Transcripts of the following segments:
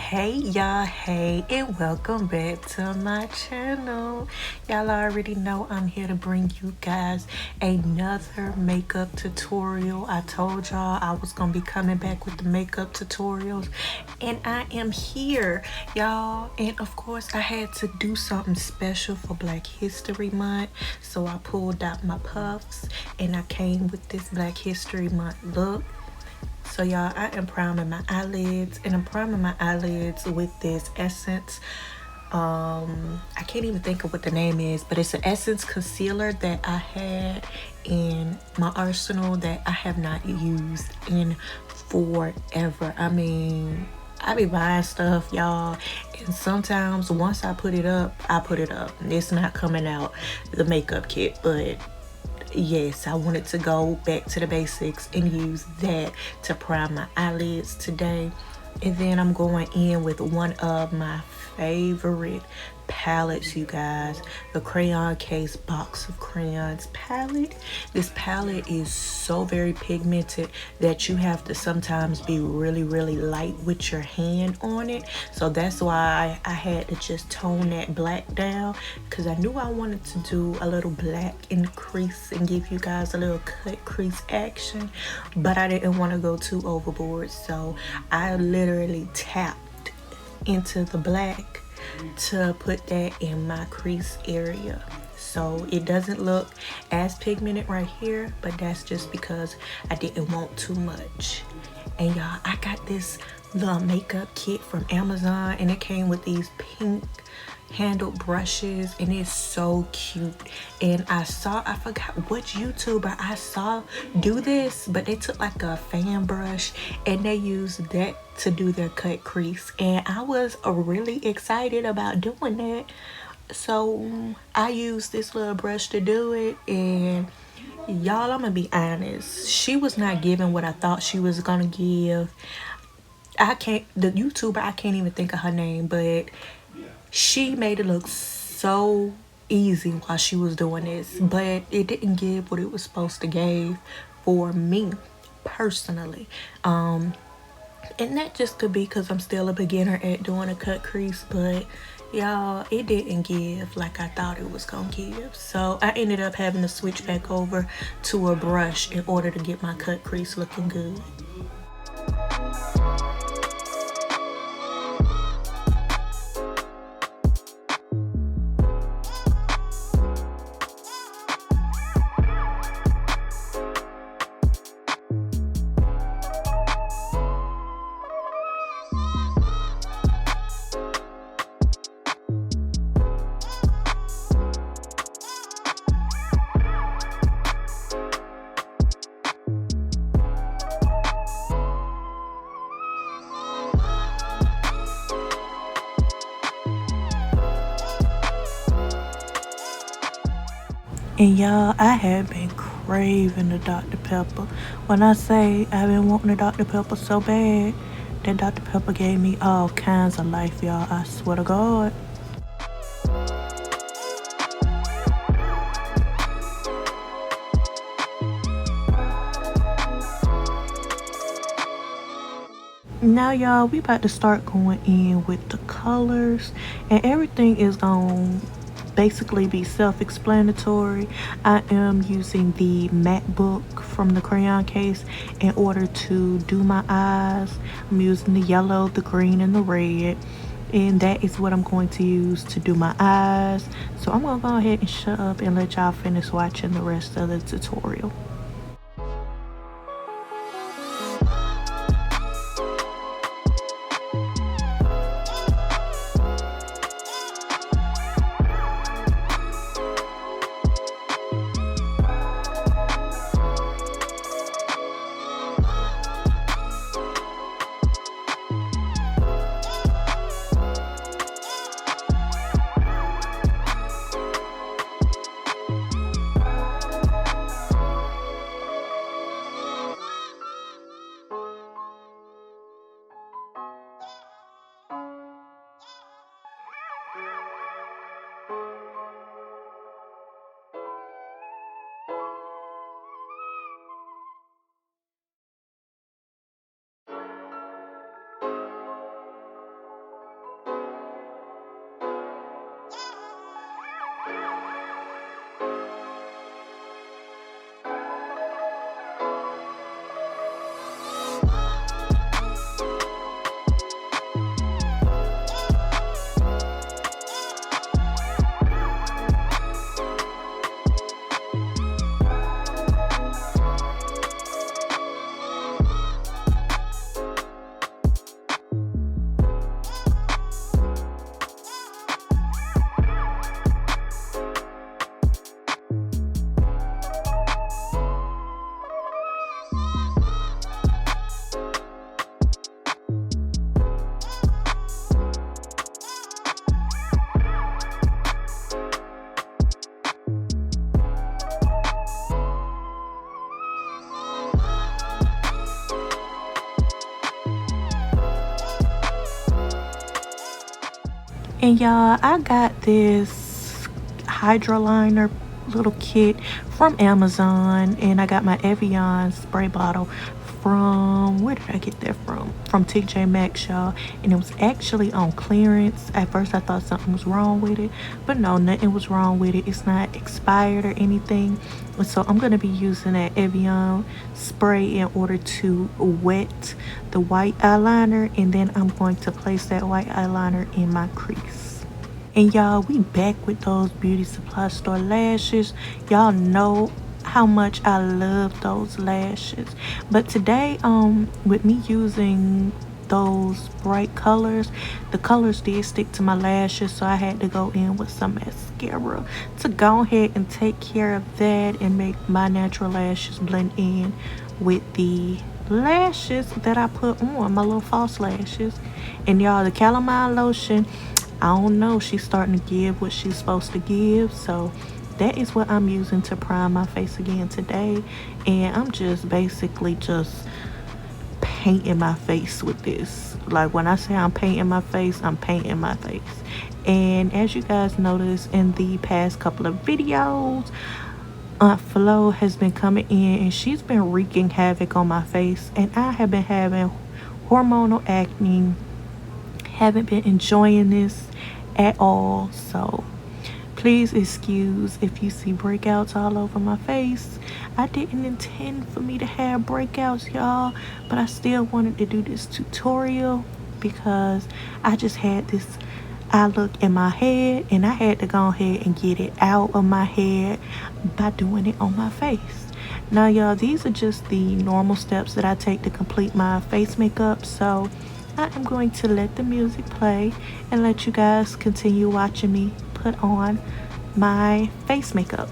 Hey y'all, hey, and welcome back to my channel. Y'all already know I'm here to bring you guys another makeup tutorial. I told y'all I was gonna be coming back with the makeup tutorials, and I am here, y'all. And of course I had to do something special for Black History Month, so I pulled out my puffs and I came with this Black History Month look. So y'all, I am priming my eyelids, and I'm priming my eyelids with this essence. I can't even think of what the name is, but it's an essence concealer that I had in my arsenal that I have not used in forever. I mean, I be buying stuff, y'all, and sometimes once I put it up, it's not coming out, the makeup kit. But yes, I wanted to go back to the basics and use that to prime my eyelids today. And then I'm going in with one of my favorite palettes, you guys, the Crayon Case Box of Crayons palette. This palette is so very pigmented that you have to sometimes be really light with your hand on it. So that's why I had to just tone that black down, because I knew I wanted to do a little black in the crease and give you guys a little cut crease action, but I didn't want to go too overboard, so I literally tapped into the black to put that in my crease area. So it doesn't look as pigmented right here, but that's just because I didn't want too much. And y'all, I got this little makeup kit from Amazon, and it came with these pink handled brushes, and it's so cute. And I forgot which YouTuber I saw do this, but they took like a fan brush and they used that to do their cut crease, and I was really excited about doing that. So I used this little brush to do it, and y'all, I'm gonna be honest, she was not giving what I thought she was gonna give. The YouTuber, I can't even think of her name, but she made it look so easy while she was doing this, but it didn't give what it was supposed to give for me personally. And that just could be because I'm still a beginner at doing a cut crease, but y'all, it didn't give like I thought it was gonna give. So I ended up having to switch back over to a brush in order to get my cut crease looking good. And y'all, I have been craving the Dr. Pepper. When I say I've been wanting the Dr. Pepper so bad, that Dr. Pepper gave me all kinds of life, y'all. I swear to God. Now y'all, we about to start going in with the colors, and everything is on basically be self-explanatory. I am using the matte book from the Crayon case in order to do my eyes. I'm using the yellow, the green, and the red, and that is what I'm going to use to do my eyes. So I'm gonna go ahead and shut up and let y'all finish watching the rest of the tutorial. And y'all, I got this hydroliner little kit from Amazon, and I got my Evian spray bottle from, where did I get that from TJ Maxx, y'all. And it was actually on clearance. At first I thought something was wrong with it, but no, nothing was wrong with it. It's not expired or anything. And so I'm going to be using that Evian spray in order to wet the white eyeliner, and then I'm going to place that white eyeliner in my crease. And y'all, we back with those beauty supply store lashes. Y'all know how much I love those lashes. But today, with me using those bright colors, the colors did stick to my lashes, so I had to go in with some mascara to go ahead and take care of that and make my natural lashes blend in with the lashes that I put on, my little false lashes. And y'all, the Calamine lotion, I don't know, she's starting to give what she's supposed to give, so that is what I'm using to prime my face again today. And I'm just basically just painting my face with this. Like, when I say I'm painting my face, I'm painting my face. And as you guys noticed in the past couple of videos, Aunt Flo has been coming in and she's been wreaking havoc on my face, and I have been having hormonal acne. Haven't been enjoying this at all, so please excuse if you see breakouts all over my face. I didn't intend for me to have breakouts, y'all, but I still wanted to do this tutorial because I just had this eye look in my head, and I had to go ahead and get it out of my head by doing it on my face. Now, y'all, these are just the normal steps that I take to complete my face makeup, so I am going to let the music play and let you guys continue watching me put on my face makeup.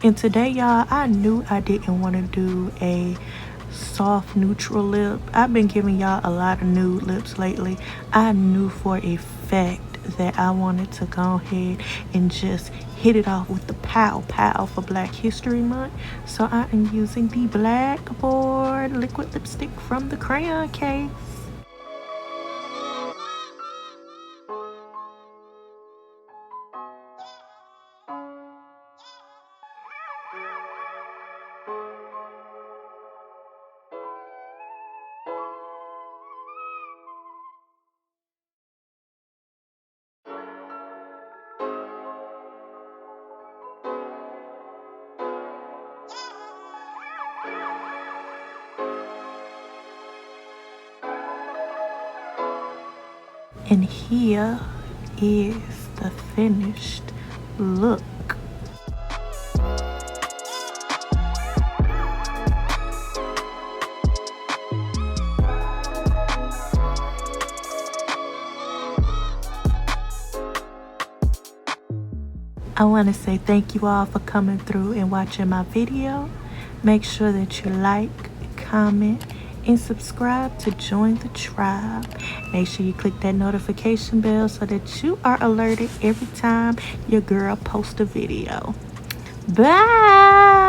And today, y'all, I knew I didn't want to do a soft neutral lip. I've been giving y'all a lot of nude lips lately. I knew for a fact that I wanted to go ahead and just hit it off with the pow pow for Black History Month. So I am using the Blackboard liquid lipstick from the Crayon case. And here is the finished look. I want to say thank you all for coming through and watching my video. Make sure that you like, comment, and subscribe to join the tribe. Make sure you click that notification bell so that you are alerted every time your girl posts a video. Bye.